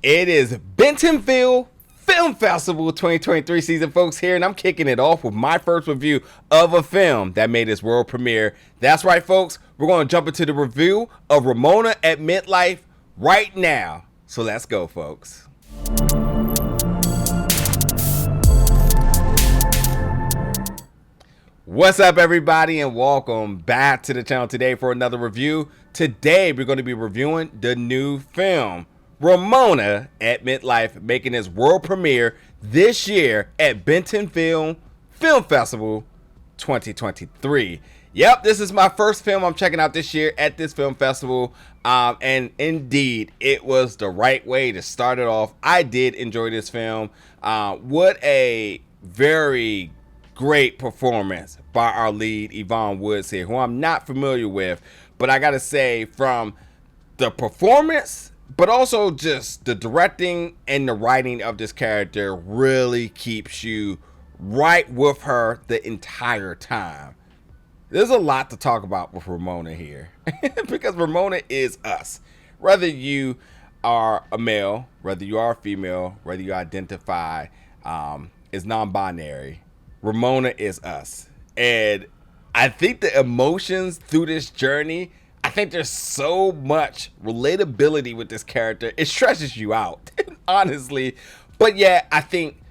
It is Bentonville Film Festival 2023 season, folks, here, and I'm kicking it off with my first review of a film that made its world premiere. That's right, folks. We're going to jump into the review of Ramona at Midlife right now. So let's go, folks. What's up, everybody, and welcome back to the channel today for another review. Today, we're going to be reviewing the new film, Ramona at Midlife, making its world premiere this year at Bentonville Film Festival 2023. Yep, this is my first film I'm checking out this year at this film festival, and indeed, it was the right way to start it off. I did enjoy this film. What a very great performance by our lead, Yvonne Woods here, who I'm not familiar with, but I gotta say, from the performance, but also just the directing and the writing of this character really keeps you right with her the entire time. There's a lot to talk about with Ramona here because Ramona is us. Whether you are a male, whether you are a female, whether you identify as non-binary, Ramona is us. And I think the emotions through this journey, I think there's so much relatability with this character. It stresses you out, honestly. But yeah, I think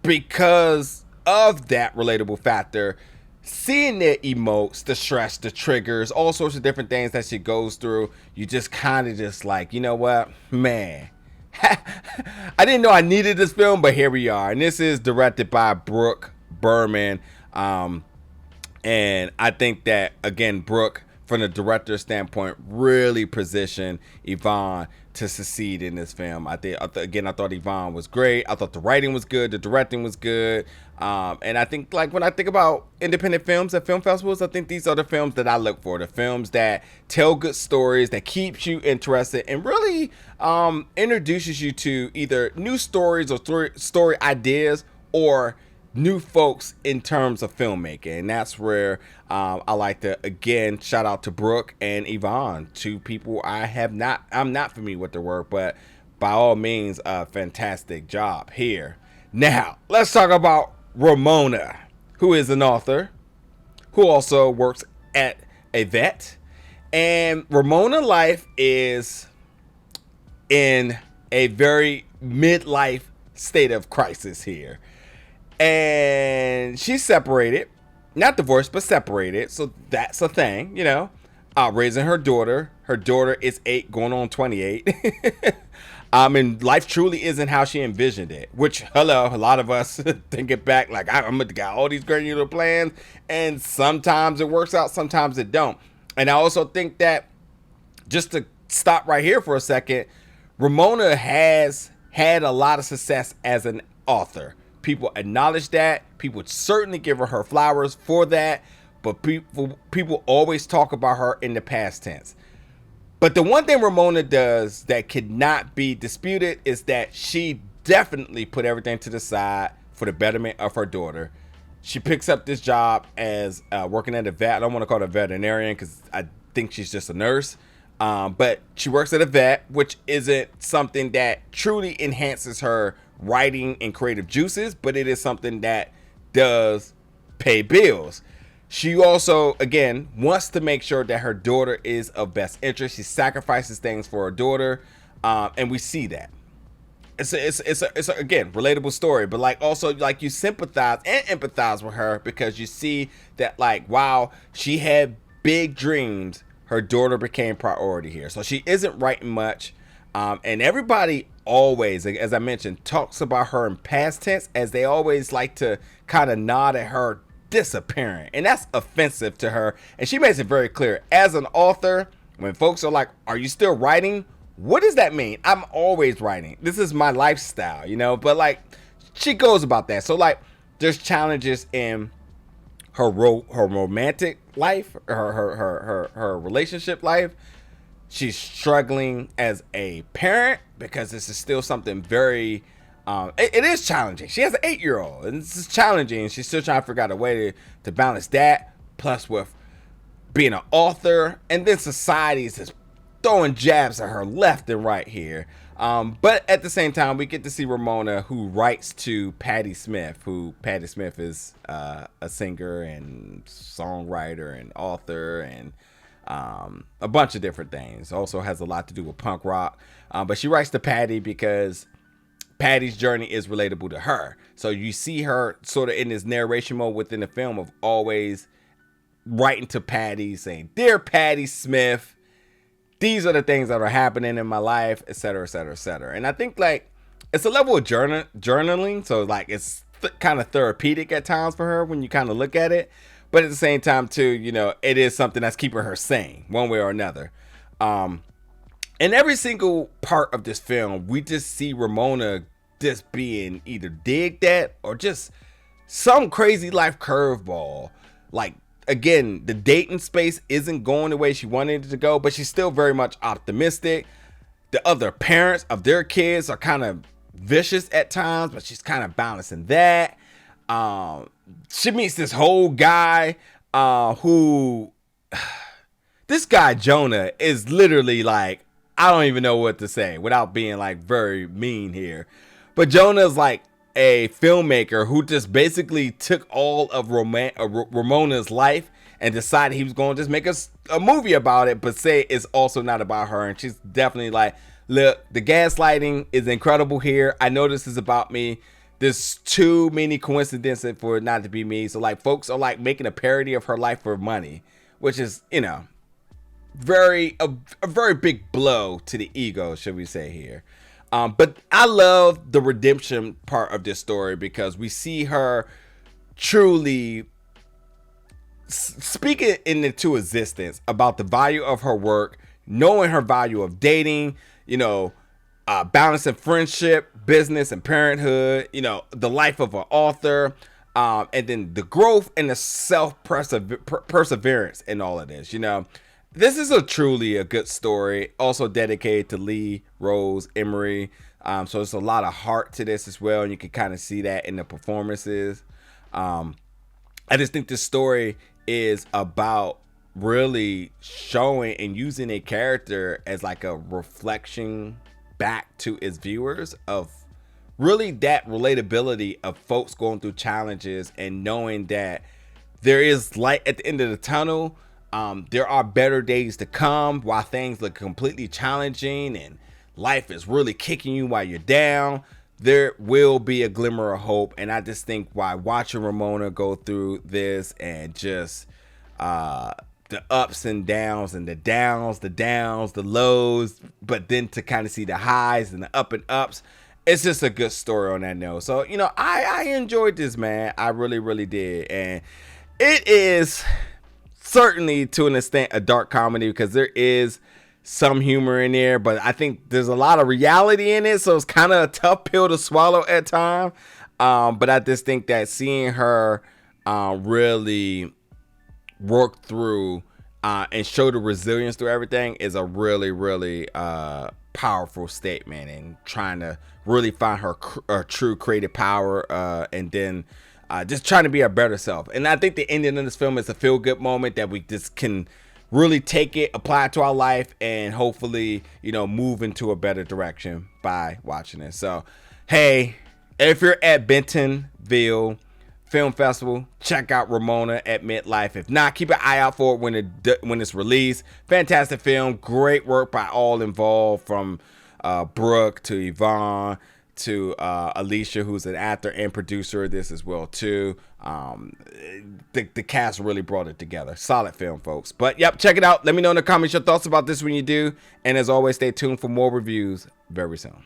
because of that relatable factor, seeing the emotes, the stress, the triggers, all sorts of different things that she goes through, you just kind of just like, you know what, man, I didn't know I needed this film, but here we are. And this is directed by Brooke Berman. And I think that, again, Brooke, from the director's standpoint, really positioned Yvonne to succeed in this film. I thought Yvonne was great. I thought the writing was good. The directing was good. And I think, like, when I think about independent films at film festivals, I think these are the films that I look for. The films that tell good stories, that keeps you interested, and really introduces you to either new stories or story ideas or new folks in terms of filmmaking. And that's where I like to, again, shout out to Brooke and Yvonne, two people I'm not familiar with their work, but by all means, a fantastic job here. Now, let's talk about Ramona, who is an author, who also works at a vet. And Ramona life is in a very midlife state of crisis here. And she's separated, not divorced, but separated. So that's a thing, you know, raising her daughter. Her daughter is 8 going on 28. And life truly isn't how she envisioned it, which, hello, a lot of us think it back like I'm going to got all these granular plans, and sometimes it works out, sometimes it don't. And I also think that, just to stop right here for a second, Ramona has had a lot of success as an author. People acknowledge that. People certainly give her flowers for that. But people always talk about her in the past tense. But the one thing Ramona does that could not be disputed is that she definitely put everything to the side for the betterment of her daughter. She picks up this job as working at a vet. I don't want to call her a veterinarian because I think she's just a nurse. But she works at a vet, which isn't something that truly enhances her writing and creative juices, but it is something that does pay bills. She also, again, wants to make sure that her daughter is of best interest. She sacrifices things for her daughter, and we see that. It's a again, relatable story, but like also like you sympathize and empathize with her because you see that, like, while she had big dreams, her daughter became priority here. So she isn't writing much. And everybody always, as I mentioned, talks about her in past tense, as they always like to kind of nod at her disappearing. And that's offensive to her. And she makes it very clear. As an author, when folks are like, are you still writing? What does that mean? I'm always writing. This is my lifestyle, you know? But like, she goes about that. So like, there's challenges in her romantic life, her relationship life. She's struggling as a parent because this is still something very, it is challenging. She has an 8-year-old and this is challenging. She's still trying to figure out a way to balance that, plus with being an author. And then society is just throwing jabs at her left and right here. But at the same time, we get to see Ramona, who writes to Patti Smith, who Patti Smith is a singer and songwriter and author and a bunch of different things. Also has a lot to do with punk rock. But she writes to Patti because Patti's journey is relatable to her. So you see her sort of in this narration mode within the film of always writing to Patti, saying, "Dear Patti Smith, these are the things that are happening in my life," etc., etc., etc. And I think like it's a level of journaling, so like it's kind of therapeutic at times for her when you kind of look at it. But at the same time, too, you know, it is something that's keeping her sane one way or another. In every single part of this film, we just see Ramona just being either digged at or just some crazy life curveball. Like, again, the dating space isn't going the way she wanted it to go, but she's still very much optimistic. The other parents of their kids are kind of vicious at times, but she's kind of balancing that. She meets this whole guy who... This guy, Jonah, is literally like, I don't even know what to say without being like very mean here. But Jonah's like a filmmaker who just basically took all of Ramona's life and decided he was going to just make a movie about it, but say it's also not about her. And she's definitely like, look, the gaslighting is incredible here. I know this is about me. There's too many coincidences for it not to be me. So like folks are like making a parody of her life for money, which is, you know, a very big blow to the ego, should we say here. But I love the redemption part of this story because we see her truly speaking into existence about the value of her work, knowing her value of dating, you know, balancing friendship, business, and parenthood, you know, the life of an author, and then the growth and the perseverance in all of this, you know. This is truly a good story, also dedicated to Lee Rose Emery. So there's a lot of heart to this as well, and you can kind of see that in the performances. I just think this story is about really showing and using a character as like a reflection back to its viewers of really that relatability of folks going through challenges and knowing that there is light at the end of the tunnel. There are better days to come while things look completely challenging and life is really kicking you while you're down. There will be a glimmer of hope. And I just think while watching Ramona go through this and just the ups and downs and the downs, the lows, but then to kind of see the highs and the up and ups, it's just a good story on that note. So, you know, I enjoyed this, man. I really, really did. And it is certainly to an extent a dark comedy because there is some humor in there, but I think there's a lot of reality in it, so it's kind of a tough pill to swallow at times. But I just think that seeing her really work through and show the resilience through everything is a really, really powerful statement, and trying to really find her true creative power and then just trying to be our better self. And I think the ending of this film is a feel-good moment that we just can really take it, apply it to our life, and hopefully, you know, move into a better direction by watching it. So, hey, if you're at Bentonville Film Festival, check out Ramona at Midlife. If not, keep an eye out for it when it's released. Fantastic film, great work by all involved, from Brooke to Yvonne to Alysia, who's an actor and producer of this as well too. The cast really brought it together. Solid film, folks. But yep, check it out. Let me know in the comments your thoughts about this when you do. And as always, stay tuned for more reviews very soon.